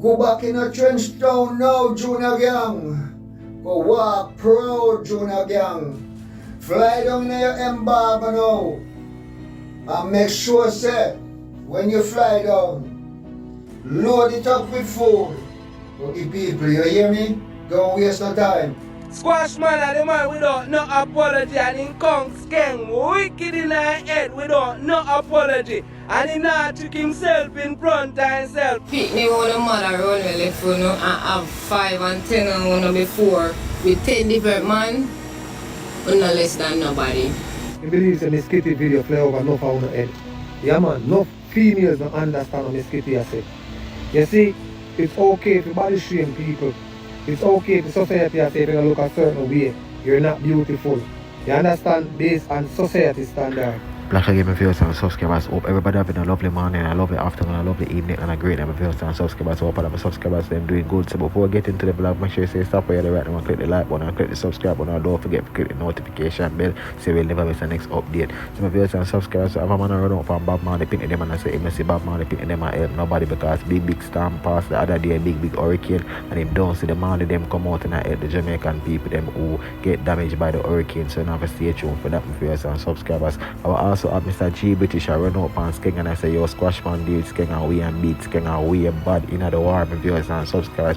Go back in a trench town now, Junior Gang. Go walk proud, Junior Gang. Fly down in your embargo now. And make sure, say, when you fly down, load it up with food. Okay, people, you hear me? Don't waste no time. Squash man are the man without no apology, and in Kong Skeng wicked in our head without no apology, and he not took himself in front of himself. Pick me one of mother run me left for no and have 5 and 10 and one before with 10 different man, but no less than nobody. I believe the Miss Kitty video play over enough on the head. Yeah man, enough females don't understand what Miss Kitty has said. You see, it's okay to body shame people. It's okay to society has said if you look a certain way, you're not beautiful. You understand? Based on society standard. Black Gaming viewers and subscribers, hope everybody having a lovely morning, a lovely afternoon, a lovely evening, and a great night. Viewers and subscribers, hope all of my subscribers them doing good. So before we get into the vlog, make sure you say stop where you're right now and click the like button and click the subscribe button. And don't forget to click the notification bell so you'll never miss the next update. So my viewers and subscribers, so if I'm gonna run out from Bob Marley picking them and I say, if I see Bob Marley picking them, I help nobody because big storm passed the other day, big hurricane, and him don't see the Marley them come out and I help the Jamaican people them who get damaged by the hurricane. So now have to stay tuned for that, my viewers and subscribers. I will also have Mr. G British I run up on Skeng and I say, yo, squash man deal Skeng and we and beat Skeng and we bad in the war, my viewers and subscribers.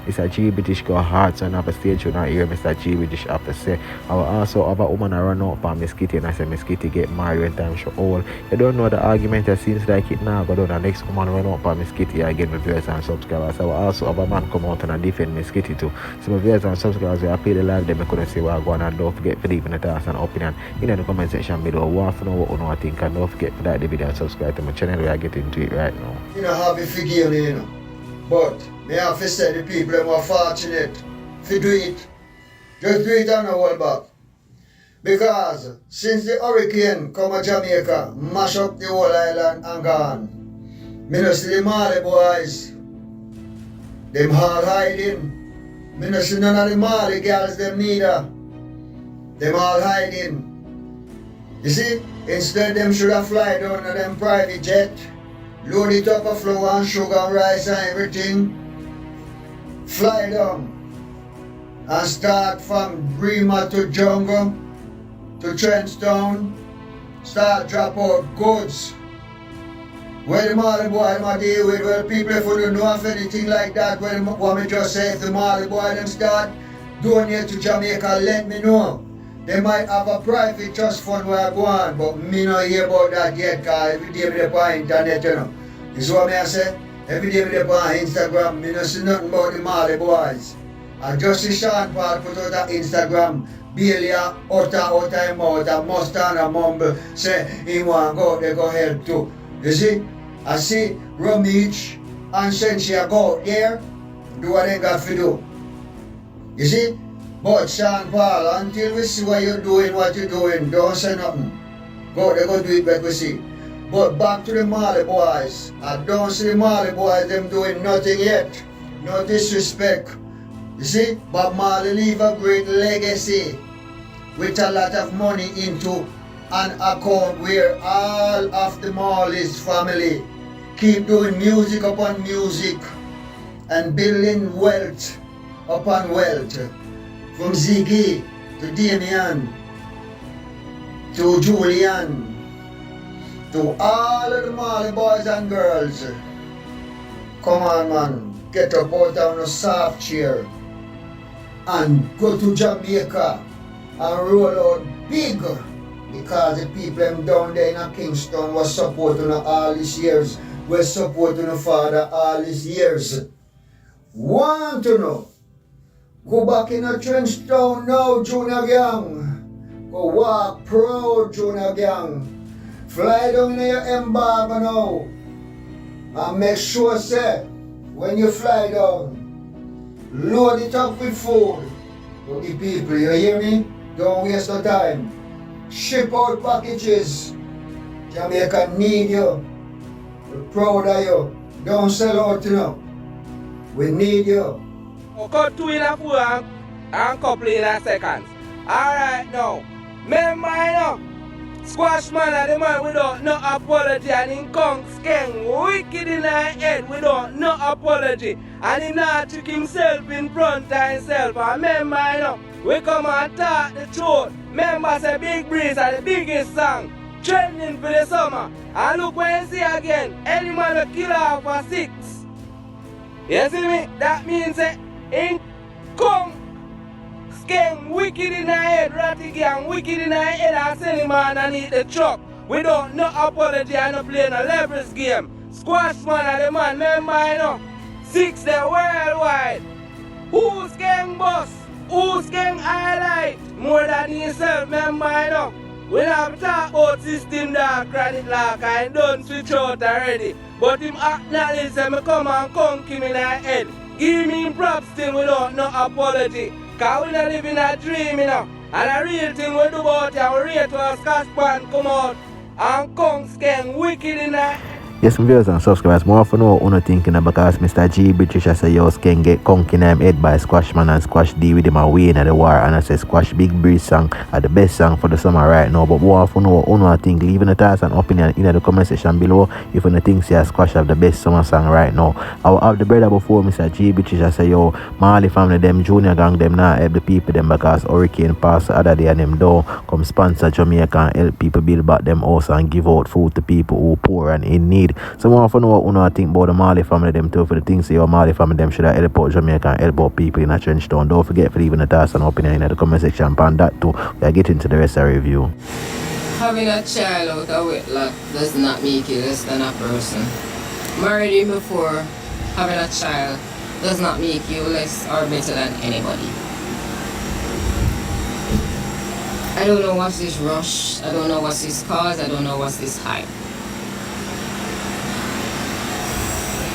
Mr. G British go hard, so I have a stage you not hear Mr. G British have to say. I will also have a woman I run up on Miss Kitty and I say, Miss Kitty get married when time show old. You don't know the argument that seems like it now, but the next woman run up on Miss Kitty again, my viewers and subscribers. I will also have a man come out and defend Miss Kitty too. So my viewers and subscribers, I play the live them, I couldn't see what I go on, and don't forget to leave in the thoughts and opinion in the comment section below. Want to know what you know, I think, and don't forget to like the video and subscribe to my channel where I get into it right now. You know, happy for game, you know. But me have to say the people that were fortunate to do it. Just do it and a hold back. Because since the hurricane come to Jamaica, mash up the whole island and gone. Me no see the Marley boys. Them all hiding. Me no see none of the Marley girls them neither. Them all hiding. You see, instead them should have fly down to them private jet, load it up of flour and sugar and rice and everything, fly down and start from Bremer to Jungle to Trenchtown, start drop out goods. Where the Marley boy them deal with, well people if you don't know of anything like that, well what me just say, if the Marley boy them start donate to Jamaica, let me know. They might have a private trust fund where I go on, but me not hear about that yet because every day me on internet, you know. You see what me I say? Every day me on Instagram, me not see nothing about the Marley boys. I just see Sean Paul put out that Instagram, barely utter him out, and must stand and mumble, say he want to go, they go help too. You see? I see Rumich and Sensia go out there, do what they got to do. You see? But Sean Paul, until we see what you're doing, don't say nothing. Go, they go do it like we see. But back to the Marley boys. I don't see the Marley boys them doing nothing yet. No disrespect. You see, Bob Marley leave a great legacy with a lot of money into an account where all of the Marley's family keep doing music upon music and building wealth upon wealth. From Ziggy to Damian to Julian to all of the Marley boys and girls. Come on man, get up out on a soft chair and go to Jamaica and roll out big because the people them down there in Kingston was supporting all these years, was supporting the father all these years. Want to know? Go back in a trench town now, Junior Gang. Go walk proud, Junior Gang. Fly down in your embargo now. And make sure, say, when you fly down, load it up with food. For the people, you hear me? Don't waste no time. Ship out packages. Jamaica need you. We're proud of you. Don't sell out, you know. We need you. Cut 2 in a 4 and couple in a seconds. Alright now. Remember now, Squash man are the man without no apology, and in Kong Skeng wicked in our head without no apology, and he not took himself in front of himself. And remember, you know, we come and talk the truth. Remember, say Big Breeze are the biggest song trending for the summer. And look when you see again, any man will kill off for 6. You see me? That means in Kong Skeng wicked in our head, Ratty Gang wicked in our head, and send him on and eat the truck. We don't no apology and no play no levels game. Squash man are the man, remember, you know. 6 the worldwide. Who's Skeng boss? Who's Skeng highlight? More than himself, remember, you know. We have talk about system dark, credit lock, and don't switch out already. But him acknowledge that me come and conk him in our head. Give me props still without no apology. Cause we not live in a dream, you know. And a real thing we do about it, we rate to a Scotch pan come out and Kong Skeng wicked in our head. Yes, my viewers and subscribers, more for now, I'm thinking because Mr. G. British I say, yo, Skeng get conk in him head by Squashman and Squash D with him away in the war. And I say, Squash Big Breeze song are the best song for the summer right now. But more for now, I think, leaving a thoughts and opinion in the comment section below if you think say Squash have the best summer song right now. I will have the brother before Mr. G. British I say, yo, Marley family, them junior gang, them now help the people them because Hurricane passed the other day and them don't come sponsor Jamaica and help people build back them house and give out food to people who poor and in need. So more for now, I think about the Marley family them too for the things your Marley family them should have help out Jamaica and help out people in a trench town. Don't forget for leaving a thoughts and opinion in the comment section and that too. We'll get into the rest of the review. Having a child out of wedlock does not make you less than a person. Married before having a child does not make you less or better than anybody. I don't know what's this rush, I don't know what's this cause, I don't know what's this hype.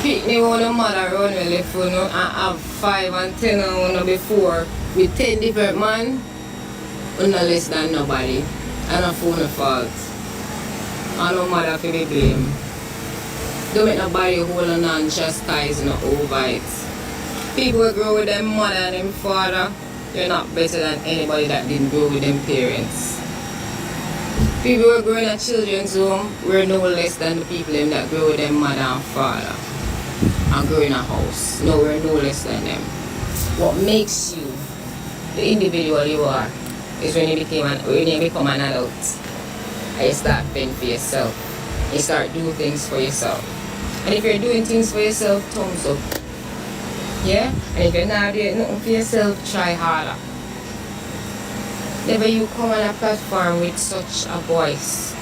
Pick me one of mother run with left phone and have 5 and 10 and one before with 10 different man, no less than nobody. And a phone fault. And no mother for be blame. Don't make nobody hold on and chastise no over it. People who grow with them mother and them father, they're not better than anybody that didn't grow with them parents. People who grow in a children's home, we're no less than the people them that grow with them mother and father. And grow in a house. No, we're no less than them. What makes you the individual you are is when you become an adult. And you start paying for yourself. You start doing things for yourself. And if you're doing things for yourself, thumbs up. Yeah? And if you're not doing nothing for yourself, try harder. Never you come on a platform with such a voice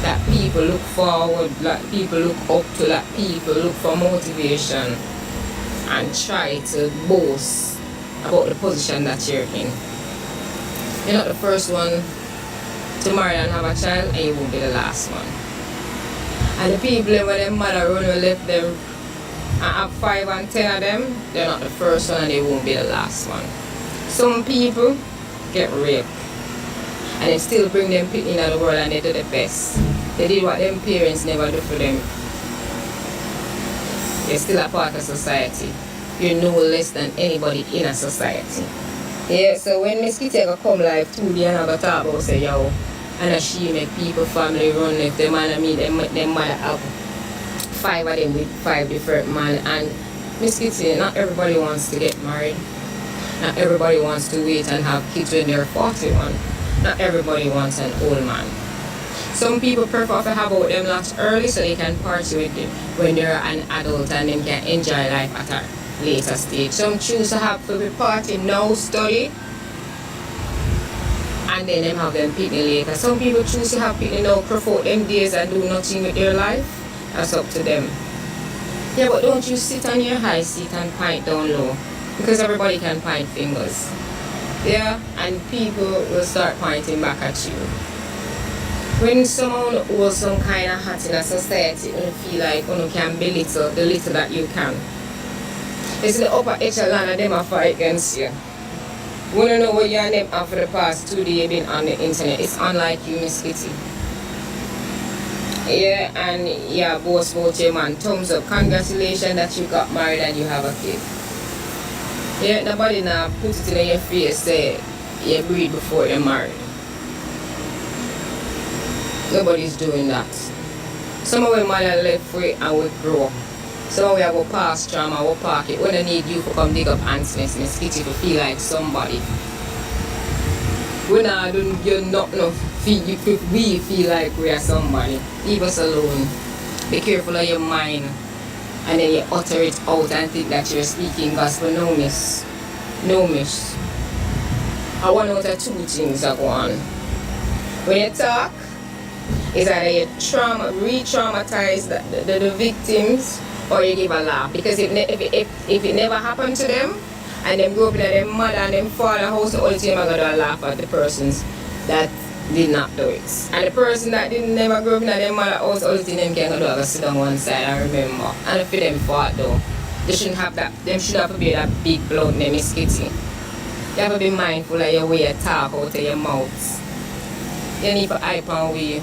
that people look forward, that people look up to, that people look for motivation and try to boast about the position that you're in. You're not the first one to marry and have a child, and you won't be the last one. And the people when their mother run will left them and have 5 and 10 of them, they're not the first one and they won't be the last one. Some people get raped and they still bring them people into the world and they do the best. They did what them parents never do for them. You're still a part of society. You're no less than anybody in a society. Yeah, so when Miss Kitty come live 2 days and I talk about say yo, and she make people family run if them and me, them mother have 5 of them with 5 different men. And Miss Kitty, not everybody wants to get married. Not everybody wants to wait and have kids when they're 41. Not everybody wants an old man. Some people prefer to have out them lots early so they can party with them when they're an adult and them can enjoy life at a later stage. Some choose to have to be party now, study, and then them have them picnic later. Some people choose to have picnic now, prefer them days and do nothing with their life. That's up to them. Yeah, but don't you sit on your high seat and point down low, because everybody can point fingers. Yeah, and people will start pointing back at you. When someone holds some kind of hat in a society, you feel like you can belittle the little that you can. It's the upper echelon of them a fight against you. We don't know what you and them have for the past 2 days been on the internet. It's unlike you, Miss Kitty. Yeah, and yeah, boast about your man. Thumbs up. Congratulations that you got married and you have a kid. Yeah, nobody now put it in your face say you breed before you're married. Nobody's doing that. Some of our mother left free and we grow. Some of we have a past trauma, our pocket. We don't need you to come dig up ants nest and skitty to feel like somebody. We not doing nothing we feel like we are somebody. Leave us alone. Be careful of your mind. And then you utter it out and think that you're speaking gospel. No, miss. No, miss. I want out of two things that go on. When you talk, it's either you re-traumatize the victims or you give a laugh. Because if it never happened to them and them grow up in their mother and them father house, the only thing I'm going to laugh at the persons that did not do it. And the person that didn't never grow up in their mother house, the only thing them can do is sit on one side and remember. And for them fault though, they shouldn't have that, them should have to be that big blood name is skitty. You have to be mindful of your way you talk out of your mouth. You need to hype on we.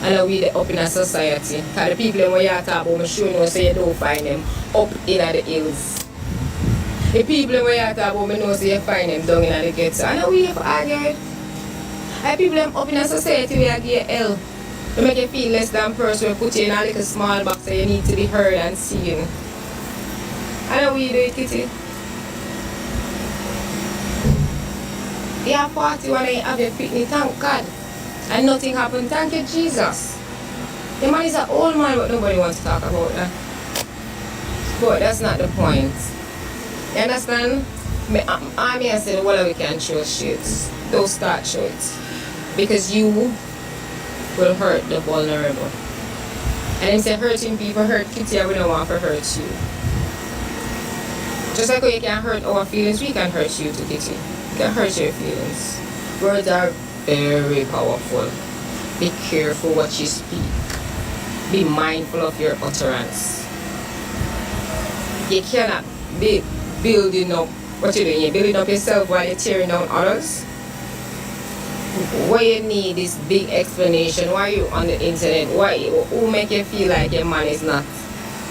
And now we up in a society. Because the people when you talk about, I'm sure you know, so you don't find them up in the hills. The people when you talk about, I know so you find them down in the ghetto. I know we have argued. The people up in a society where you give hell. To make you feel less than person, we put you in a little small box so you need to be heard and seen. I know we do it, Kitty. You are 41 and you have your picnic, thank God. And nothing happened, thank you, Jesus. The man is an old man, but nobody wants to talk about that. But that's not the point. You understand? I may say, well, we can show shit. Don't start shit. Because you will hurt the vulnerable. And them say hurting people hurt Kitty, and we don't want to hurt you. Just like how you can hurt our feelings, we can hurt you too, Kitty. You can hurt your feelings. Words are very powerful. Be careful what you speak. Be mindful of your utterance. You cannot be building up what you're doing. You're building up yourself while you're tearing down others. What you need is big explanation. Why are you on the internet? Who make you feel like your man is not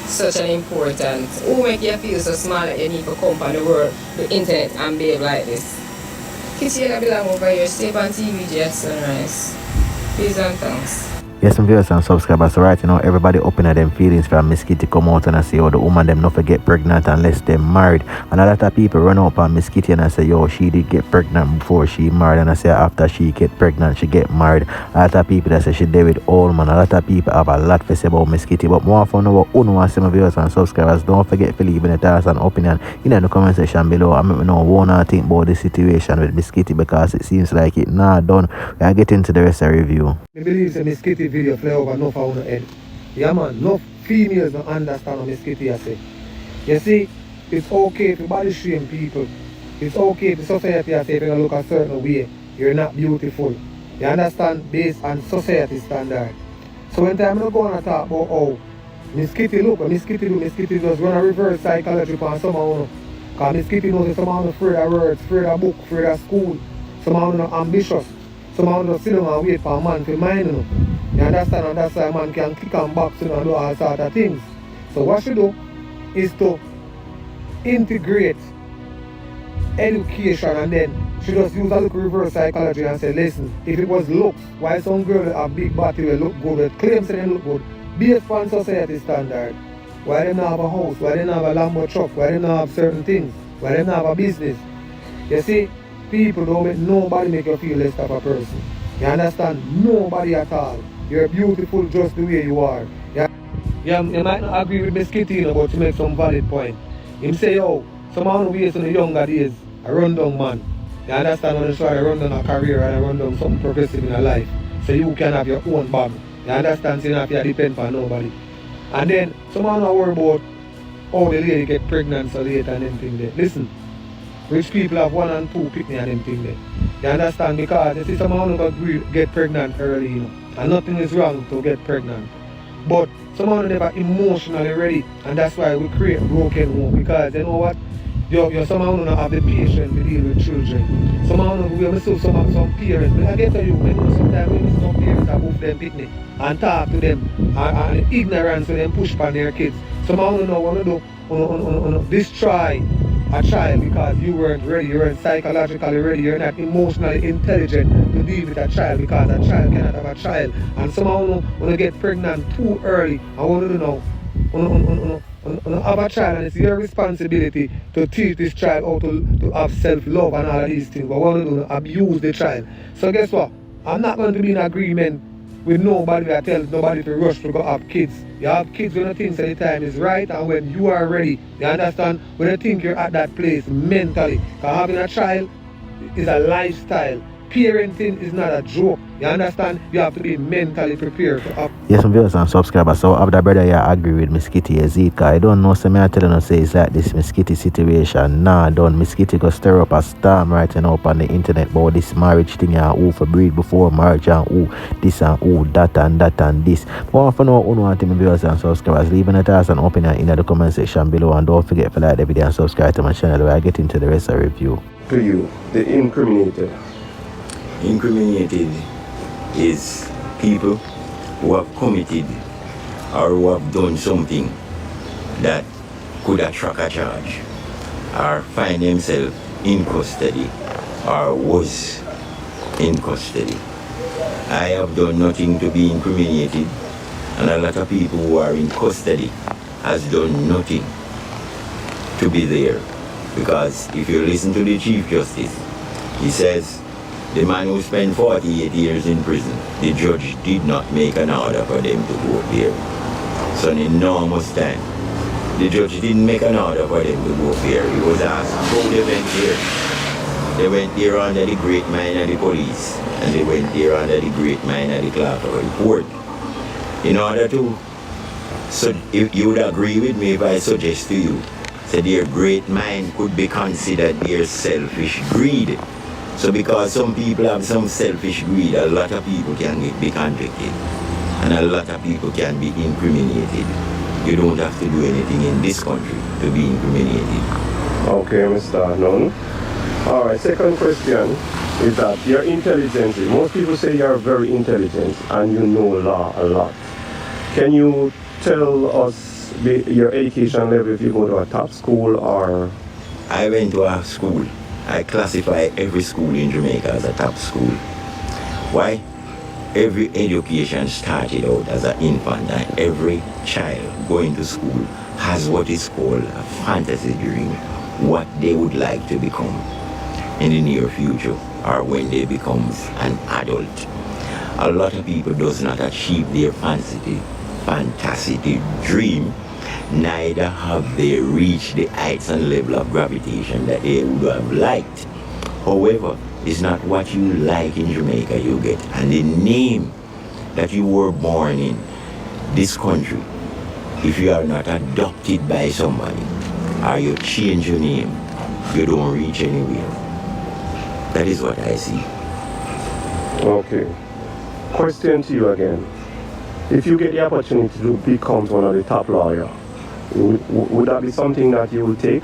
such an important? Who make you feel so small that you need to come on the world, the internet, and behave like this? Kitty, you belong over here. Stay on TV, just Sunrise. Peace and thanks. Yes, some viewers and subscribers. So right, you know, everybody open at them feelings for Miss Kitty come out and I say, oh, the woman them not get pregnant unless they married. And a lot of people run up on Miss Kitty and I say, yo, she did get pregnant before she married. And I say, after she get pregnant, she get married. A lot of people that say she did with old man. A lot of people have a lot to say about Miss Kitty. But more for know what you want some viewers and subscribers. Don't forget to leave in the thoughts and opinion in the comment section below. I let me know what I think about the situation with Miss Kitty, because it seems like it not done. We'll get into the rest of the review. I believe the Miss Kitty video play over enough on the head. Yeah man, enough females don't understand what Miss Kitty I say. You see, it's okay to body shame people. It's okay to society I say if you look a certain way, you're not beautiful. You understand? Based on society standard. So when time I go on and talk about how Miss Kitty look, what Miss Kitty do, Miss Kitty does run a reverse psychology upon someone. Because Miss Kitty knows that someone afraid of words, afraid of book, afraid of school, someone not ambitious. Someone don't sit down and wait for a man to mind, you know. You understand? And that's why a man can kick and box, you know, and do all sorts of things. So what she do is to integrate education, and then she just use a little reverse psychology and say, listen, if it was looks, why some girl that have big body will look good, will claim they look good, based on society standard, why they not have a house, why they not have a Lambo truck, why they not have certain things, why they not have a business. You see? People don't make nobody make you feel less of a person. You understand? Nobody at all. You're beautiful just the way you are. You might not agree with Miss Kitty, but to make some valid point. Him say, yo, someone who is in the younger days, a rundown man. You understand when you try to run down a career and run down something progressive in your life. So you can have your own bag. You understand? So you don't have to depend on nobody. And then someone not worry about how the lady get pregnant so late and anything there. Listen. Rich people have 1 and 2 picnic and them thing there. You understand? Because you see someone who get pregnant early, you know, and nothing is wrong to get pregnant. But someone who never emotionally ready, and that's why we create broken home. Because you know what? You're someone who don't have the patience to deal with children. Someone who we see some parents, but I get to you, you know, sometimes we see some parents that move them picnic and talk to them and ignorance when them push on their kids. Someone who know what to do, destroy a child because you weren't ready, you weren't psychologically ready, you're not emotionally intelligent to deal with a child because a child cannot have a child. And somehow when you get pregnant too early, I want to know, have a child, and it's your responsibility to teach this child how to have self-love and all of these things. But what I want to do is abuse the child. So guess what? I'm not going to be in agreement with nobody. I tell nobody to rush to go have kids. You have kids when you think the time is right and when you are ready. You understand? When you think you're at that place mentally. Because having a child is a lifestyle. Parenting is not a joke. You understand? You have to be mentally prepared to have. Yes, some viewers and subscribers. So, after brother, you agree with Miss Kitty Ezeka. I don't know, so I'm telling you, say it's like this Miss Kitty situation. Nah, don't Miss Kitty go stir up a storm right now up on the internet about this marriage thing and who for breed before marriage and who this and who that and this. But I want to know who want to be viewers and subscribers. Leave a thoughts and opinion in the comment section below, and don't forget to like the video and subscribe to my channel where I get into the rest of the review. To you, the incriminated. Incriminated is people who have committed or who have done something that could attract a charge or find themselves in custody or was in custody. I have done nothing to be incriminated, and a lot of people who are in custody has done nothing to be there, because if you listen to the Chief Justice, he says the man who spent 48 years in prison, the judge did not make an order for them to go there. So an enormous time. The judge didn't make an order for them to go there. He was asked how they went there. They went there under the great mind of the police, and they went there under the great mind of the clerk of the court. In order to, so if you would agree with me if I suggest to you, that their great mind could be considered their selfish greed. So because some people have some selfish greed, a lot of people can be convicted. And a lot of people can be incriminated. You don't have to do anything in this country to be incriminated. Okay, Mr. Nunn. Alright, second question is that your intelligence, most people say you're very intelligent and you know law a lot. Can you tell us your education level if you go to a top school or? I went to a school. I classify every school in Jamaica as a top school. Why? Every education started out as an infant, and every child going to school has what is called a fantasy dream, what they would like to become in the near future or when they become an adult. A lot of people does not achieve their fantasy dream, neither have they reached the heights and level of gravitation that they would have liked. However, it's not what you like in Jamaica you get, and the name that you were born in this country, if you are not adopted by somebody or you change your name, you don't reach anywhere. That is what I see. Okay. Question to you again. If you get the opportunity to become one of the top lawyers, would that be something that you will take?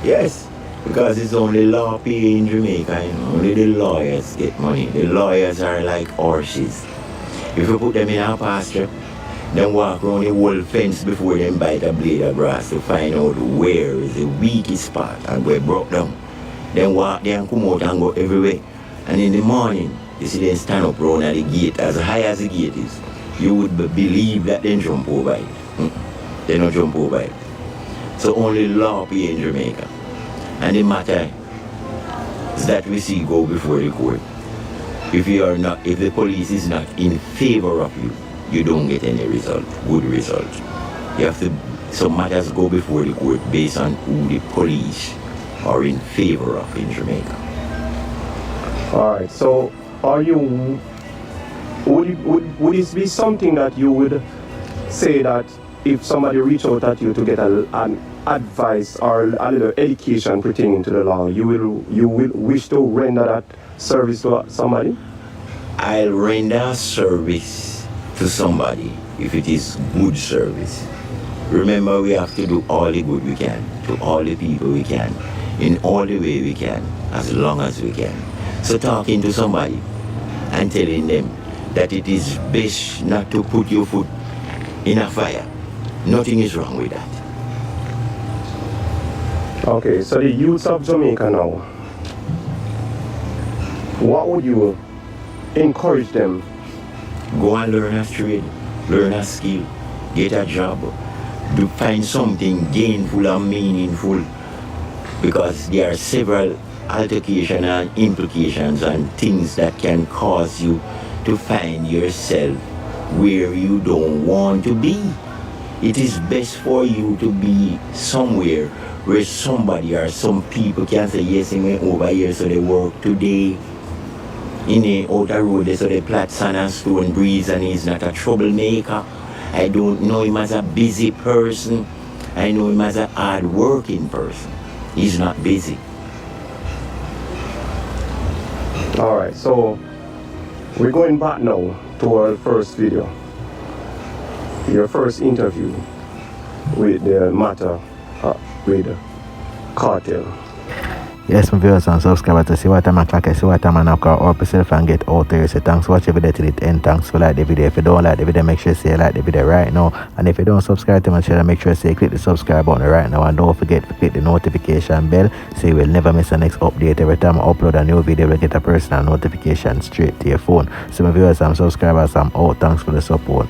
Yes, because it's only law pay in Jamaica, you know. Only the lawyers get money. The lawyers are like horses. If you put them in a pasture, then walk around the whole fence before them bite a blade of grass to find out where is the weakest spot and where broke down. Then walk there and come out and go everywhere. And in the morning, you see them stand up round at the gate, as high as the gate is. You would believe that they jump over it. They don't jump over it. So only law pay in Jamaica. And the matter is that we see go before the court. If the police is not in favor of you, you don't get any result, good result. You have to, some matters go before the court based on who the police are in favor of in Jamaica. Alright, so are you, would this be something that you would say that if somebody reach out at you to get an advice or a little education pertaining to the law, you will wish to render that service to somebody? I'll render service to somebody if it is good service. Remember, we have to do all the good we can to all the people we can in all the way we can, as long as we can. So talking to somebody and telling them that it is best not to put your foot in a fire, nothing is wrong with that. Okay, so the youths of Jamaica now, what would you encourage them? Go and learn a trade, learn a skill, get a job, find something gainful and meaningful, because there are several altercations and implications and things that can cause you to find yourself where you don't want to be. It is best for you to be somewhere where somebody or some people can say, yes, he went over here so they work today. In the outer road, they saw the plat sand and stone breeze, and he's not a troublemaker. I don't know him as a busy person. I know him as a hard-working person. He's not busy. Alright, so we're going back now to our first video. Your first interview with the matter with Cartel. Yes, my viewers and subscribers, to see what time I clock, see what time I knock out up yourself and get out there. So thanks for watching the video till it end. Thanks for like the video. If you don't like the video, make sure you say like the video right now. And if you don't subscribe to my channel, make sure you say click the subscribe button right now. And don't forget to click the notification bell so you will never miss the next update. Every time I upload a new video, you will get a personal notification straight to your phone. So my viewers and subscribers, I'm out. Thanks for the support.